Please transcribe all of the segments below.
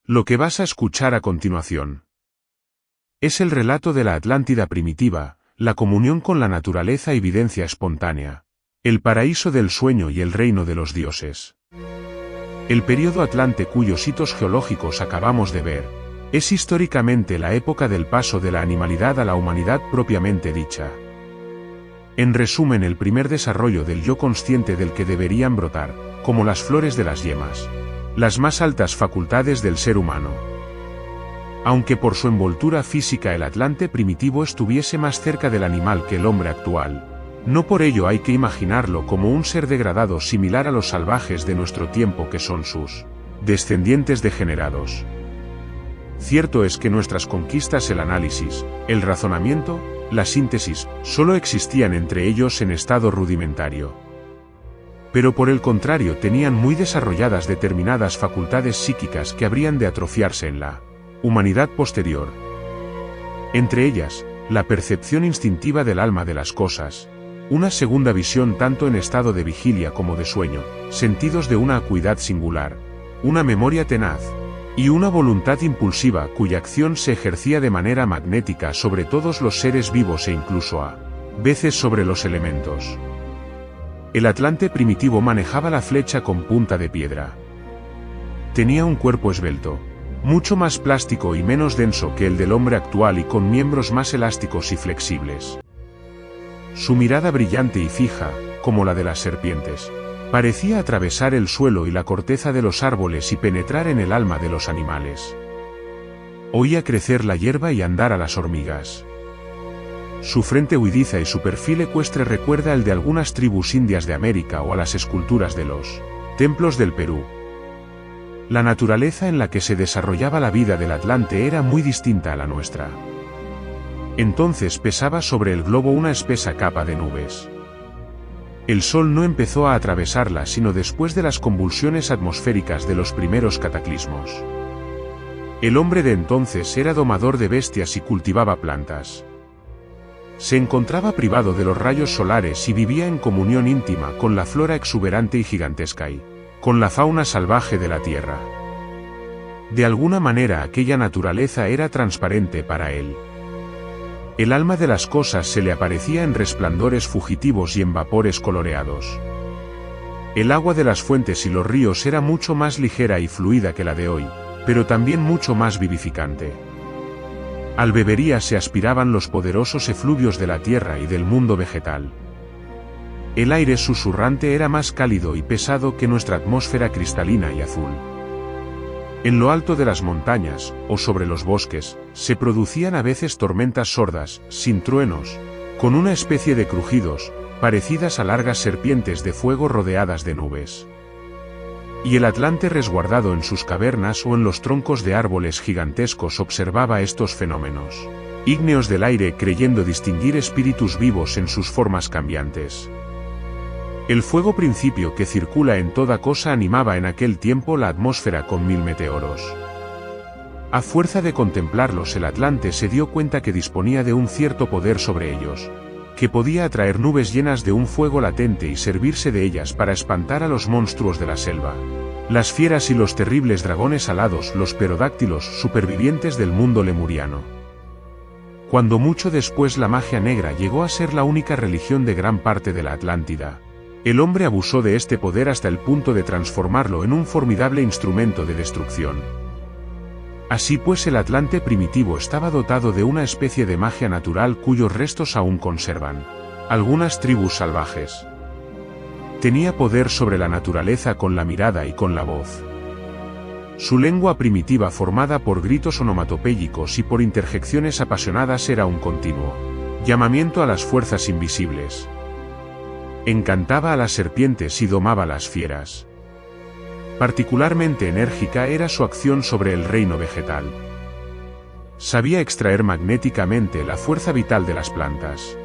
Lo que vas a escuchar a continuación es el relato de la Atlántida primitiva, la comunión con la naturaleza y evidencia espontánea, el paraíso del sueño y el reino de los dioses. El período Atlante cuyos hitos geológicos acabamos de ver, es históricamente la época del paso de la animalidad a la humanidad propiamente dicha. En resumen, el primer desarrollo del yo consciente del que deberían brotar, como las flores de las yemas, las más altas facultades del ser humano. Aunque por su envoltura física el Atlante primitivo estuviese más cerca del animal que el hombre actual, no por ello hay que imaginarlo como un ser degradado similar a los salvajes de nuestro tiempo que son sus descendientes degenerados. Cierto es que nuestras conquistas, el análisis, el razonamiento, la síntesis, solo existían entre ellos en estado rudimentario. Pero por el contrario tenían muy desarrolladas determinadas facultades psíquicas que habrían de atrofiarse en la humanidad posterior. Entre ellas, la percepción instintiva del alma de las cosas, una segunda visión tanto en estado de vigilia como de sueño, sentidos de una acuidad singular, una memoria tenaz, y una voluntad impulsiva cuya acción se ejercía de manera magnética sobre todos los seres vivos e incluso a veces sobre los elementos. El Atlante primitivo manejaba la flecha con punta de piedra. Tenía un cuerpo esbelto, mucho más plástico y menos denso que el del hombre actual y con miembros más elásticos y flexibles. Su mirada brillante y fija, como la de las serpientes, parecía atravesar el suelo y la corteza de los árboles y penetrar en el alma de los animales. Oía crecer la hierba y andar a las hormigas. Su frente huidiza y su perfil ecuestre recuerda el de algunas tribus indias de América o a las esculturas de los templos del Perú. La naturaleza en la que se desarrollaba la vida del Atlante era muy distinta a la nuestra. Entonces pesaba sobre el globo una espesa capa de nubes. El sol no empezó a atravesarla sino después de las convulsiones atmosféricas de los primeros cataclismos. El hombre de entonces era domador de bestias y cultivaba plantas. Se encontraba privado de los rayos solares y vivía en comunión íntima con la flora exuberante y gigantesca y con la fauna salvaje de la tierra. De alguna manera aquella naturaleza era transparente para él. El alma de las cosas se le aparecía en resplandores fugitivos y en vapores coloreados. El agua de las fuentes y los ríos era mucho más ligera y fluida que la de hoy, pero también mucho más vivificante. Al bebería se aspiraban los poderosos efluvios de la tierra y del mundo vegetal. El aire susurrante era más cálido y pesado que nuestra atmósfera cristalina y azul. En lo alto de las montañas, o sobre los bosques, se producían a veces tormentas sordas, sin truenos, con una especie de crujidos, parecidas a largas serpientes de fuego rodeadas de nubes. Y el Atlante resguardado en sus cavernas o en los troncos de árboles gigantescos observaba estos fenómenos ígneos del aire creyendo distinguir espíritus vivos en sus formas cambiantes. El fuego principio que circula en toda cosa animaba en aquel tiempo la atmósfera con 1000 meteoros. A fuerza de contemplarlos el Atlante se dio cuenta que disponía de un cierto poder sobre ellos, que podía atraer nubes llenas de un fuego latente y servirse de ellas para espantar a los monstruos de la selva, las fieras y los terribles dragones alados, los pterodáctilos supervivientes del mundo lemuriano. Cuando mucho después la magia negra llegó a ser la única religión de gran parte de la Atlántida, el hombre abusó de este poder hasta el punto de transformarlo en un formidable instrumento de destrucción. Así pues el Atlante primitivo estaba dotado de una especie de magia natural cuyos restos aún conservan algunas tribus salvajes. Tenía poder sobre la naturaleza con la mirada y con la voz. Su lengua primitiva formada por gritos onomatopéyicos y por interjecciones apasionadas era un continuo llamamiento a las fuerzas invisibles. Encantaba a las serpientes y domaba las fieras. Particularmente enérgica era su acción sobre el reino vegetal. Sabía extraer magnéticamente la fuerza vital de las plantas.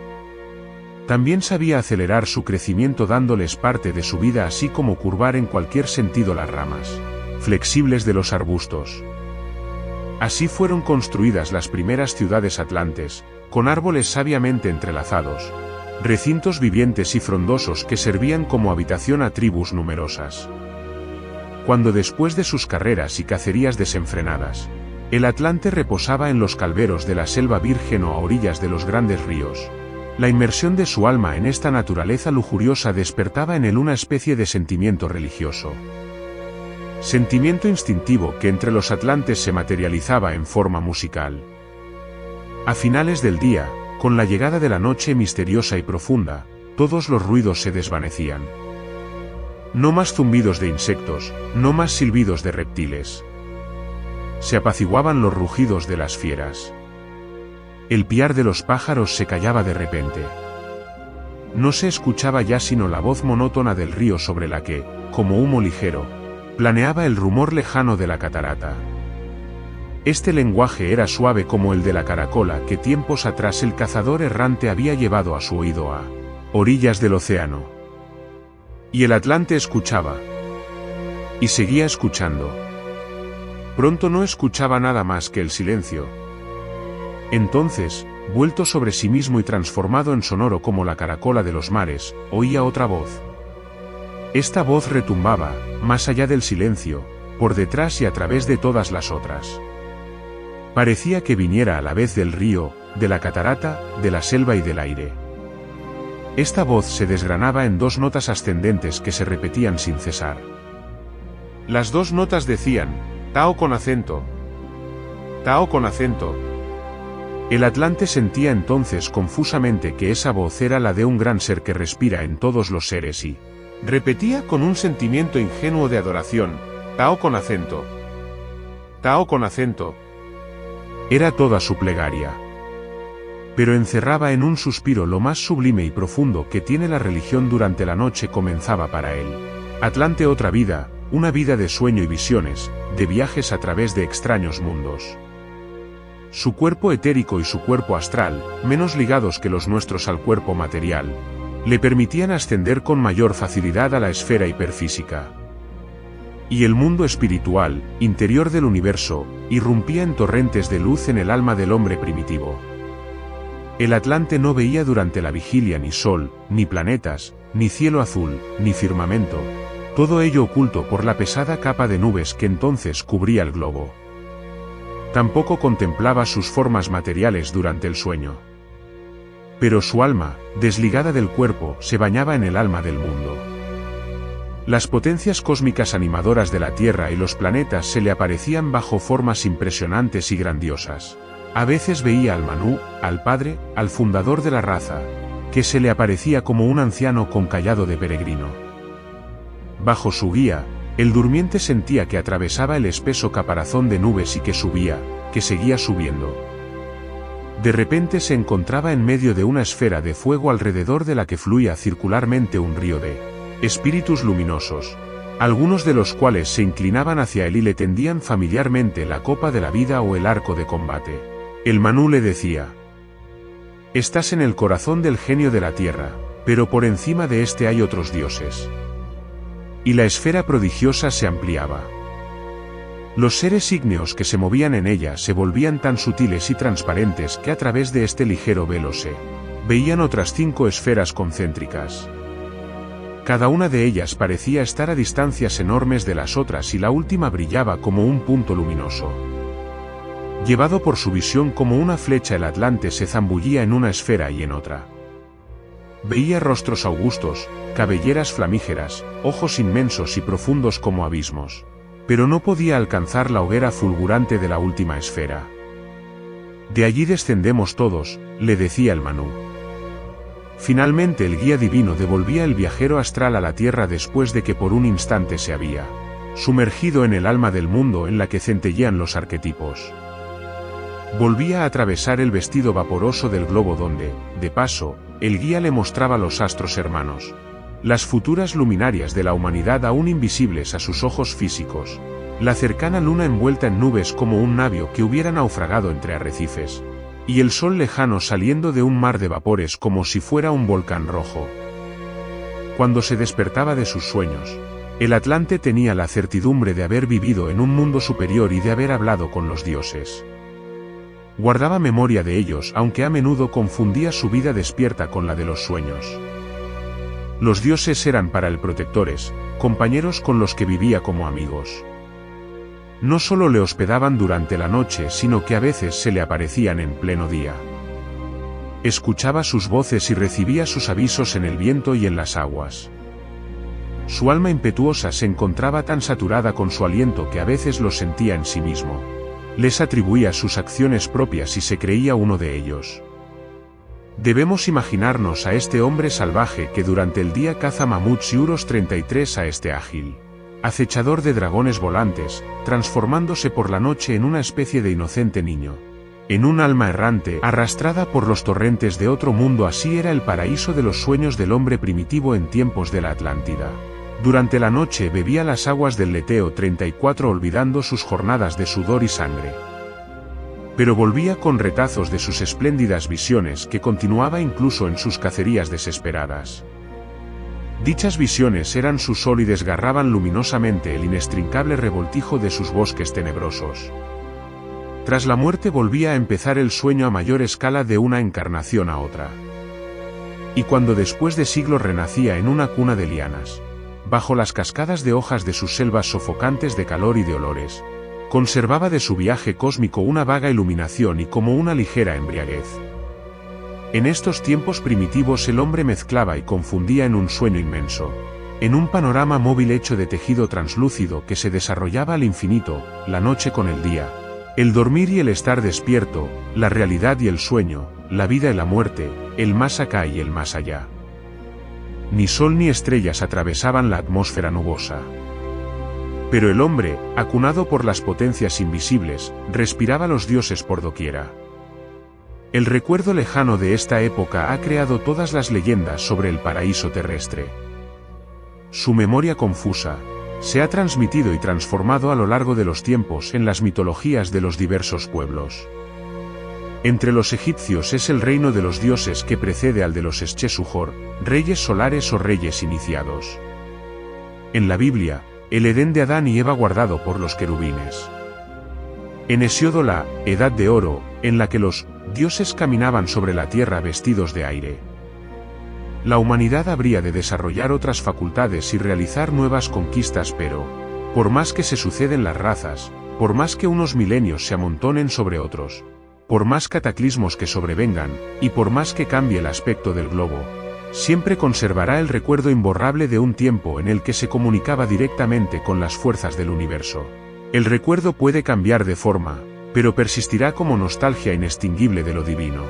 También sabía acelerar su crecimiento dándoles parte de su vida así como curvar en cualquier sentido las ramas flexibles de los arbustos. Así fueron construidas las primeras ciudades atlantes, con árboles sabiamente entrelazados, recintos vivientes y frondosos que servían como habitación a tribus numerosas. cuando después de sus carreras y cacerías desenfrenadas, el Atlante reposaba en los calderos de la selva virgen o a orillas de los grandes ríos, la inmersión de su alma en esta naturaleza lujuriosa despertaba en él una especie de sentimiento religioso. Sentimiento instintivo que entre los atlantes se materializaba en forma musical. A finales del día, con la llegada de la noche misteriosa y profunda, todos los ruidos se desvanecían. No más zumbidos de insectos, no más silbidos de reptiles. Se apaciguaban los rugidos de las fieras. El piar de los pájaros se callaba de repente. No se escuchaba ya sino la voz monótona del río sobre la que, como humo ligero, planeaba el rumor lejano de la catarata. Este lenguaje era suave como el de la caracola que tiempos atrás el cazador errante había llevado a su oído a orillas del océano. Y el Atlante escuchaba. Y seguía escuchando. Pronto no escuchaba nada más que el silencio. Entonces, vuelto sobre sí mismo y transformado en sonoro como la caracola de los mares, oía otra voz. Esta voz retumbaba, más allá del silencio, por detrás y a través de todas las otras. Parecía que viniera a la vez del río, de la catarata, de la selva y del aire. Esta voz se desgranaba en dos notas ascendentes que se repetían sin cesar. Las dos notas decían, Tao con acento. Tao con acento. El Atlante sentía entonces confusamente que esa voz era la de un gran ser que respira en todos los seres y repetía con un sentimiento ingenuo de adoración, Tao con acento. Tao con acento. Era toda su plegaria. Pero encerraba en un suspiro lo más sublime y profundo que tiene la religión durante la noche comenzaba para él. Atlante otra vida, una vida de sueño y visiones, de viajes a través de extraños mundos. Su cuerpo etérico y su cuerpo astral, menos ligados que los nuestros al cuerpo material, le permitían ascender con mayor facilidad a la esfera hiperfísica. Y el mundo espiritual, interior del universo, irrumpía en torrentes de luz en el alma del hombre primitivo. El Atlante no veía durante la vigilia ni sol, ni planetas, ni cielo azul, ni firmamento, todo ello oculto por la pesada capa de nubes que entonces cubría el globo. Tampoco contemplaba sus formas materiales durante el sueño. Pero su alma, desligada del cuerpo, se bañaba en el alma del mundo. Las potencias cósmicas animadoras de la Tierra y los planetas se le aparecían bajo formas impresionantes y grandiosas. A veces veía al Manú, al padre, al fundador de la raza, que se le aparecía como un anciano con cayado de peregrino. Bajo su guía, el durmiente sentía que atravesaba el espeso caparazón de nubes y que subía, que seguía subiendo. De repente se encontraba en medio de una esfera de fuego alrededor de la que fluía circularmente un río de espíritus luminosos, algunos de los cuales se inclinaban hacia él y le tendían familiarmente la copa de la vida o el arco de combate. El Manú le decía: estás en el corazón del genio de la tierra, pero por encima de este hay otros dioses. Y la esfera prodigiosa se ampliaba. Los seres ígneos que se movían en ella se volvían tan sutiles y transparentes que a través de este ligero velo se veían otras 5 esferas concéntricas. Cada una de ellas parecía estar a distancias enormes de las otras y la última brillaba como un punto luminoso. Llevado por su visión como una flecha, el Atlante se zambullía en una esfera y en otra. Veía rostros augustos, cabelleras flamígeras, ojos inmensos y profundos como abismos. Pero no podía alcanzar la hoguera fulgurante de la última esfera. De allí descendemos todos, le decía el Manú. Finalmente el guía divino devolvía el viajero astral a la tierra después de que por un instante se había sumergido en el alma del mundo en la que centellean los arquetipos. Volvía a atravesar el vestido vaporoso del globo donde, de paso, el guía le mostraba los astros hermanos, las futuras luminarias de la humanidad aún invisibles a sus ojos físicos, la cercana luna envuelta en nubes como un navío que hubiera naufragado entre arrecifes, y el sol lejano saliendo de un mar de vapores como si fuera un volcán rojo. Cuando se despertaba de sus sueños, el Atlante tenía la certidumbre de haber vivido en un mundo superior y de haber hablado con los dioses. Guardaba memoria de ellos, aunque a menudo confundía su vida despierta con la de los sueños. Los dioses eran para él protectores, compañeros con los que vivía como amigos. No solo le hospedaban durante la noche, sino que a veces se le aparecían en pleno día. Escuchaba sus voces y recibía sus avisos en el viento y en las aguas. Su alma impetuosa se encontraba tan saturada con su aliento que a veces lo sentía en sí mismo. Les atribuía sus acciones propias y se creía uno de ellos. Debemos imaginarnos a este hombre salvaje que durante el día caza mamuts y uros 33 a este ágil acechador de dragones volantes, transformándose por la noche en una especie de inocente niño. En un alma errante, arrastrada por los torrentes de otro mundo. Así era el paraíso de los sueños del hombre primitivo en tiempos de la Atlántida. Durante la noche bebía las aguas del leteo 34 olvidando sus jornadas de sudor y sangre. Pero volvía con retazos de sus espléndidas visiones que continuaba incluso en sus cacerías desesperadas. Dichas visiones eran su sol y desgarraban luminosamente el inextricable revoltijo de sus bosques tenebrosos. Tras la muerte volvía a empezar el sueño a mayor escala de una encarnación a otra. Y cuando después de siglos renacía en una cuna de lianas, bajo las cascadas de hojas de sus selvas sofocantes de calor y de olores, conservaba de su viaje cósmico una vaga iluminación y como una ligera embriaguez. En estos tiempos primitivos el hombre mezclaba y confundía en un sueño inmenso, en un panorama móvil hecho de tejido translúcido que se desarrollaba al infinito, la noche con el día, el dormir y el estar despierto, la realidad y el sueño, la vida y la muerte, el más acá y el más allá. Ni sol ni estrellas atravesaban la atmósfera nubosa. Pero el hombre, acunado por las potencias invisibles, respiraba los dioses por doquiera. El recuerdo lejano de esta época ha creado todas las leyendas sobre el paraíso terrestre. Su memoria confusa se ha transmitido y transformado a lo largo de los tiempos en las mitologías de los diversos pueblos. Entre los egipcios es el reino de los dioses que precede al de los Schesuhor, reyes solares o reyes iniciados. En la Biblia, el Edén de Adán y Eva guardado por los querubines. En Hesíodo la Edad de Oro, en la que los dioses caminaban sobre la tierra vestidos de aire. La humanidad habría de desarrollar otras facultades y realizar nuevas conquistas, pero, por más que se suceden las razas, por más que unos milenios se amontonen sobre otros, por más cataclismos que sobrevengan, y por más que cambie el aspecto del globo, siempre conservará el recuerdo imborrable de un tiempo en el que se comunicaba directamente con las fuerzas del universo. El recuerdo puede cambiar de forma, pero persistirá como nostalgia inextinguible de lo divino.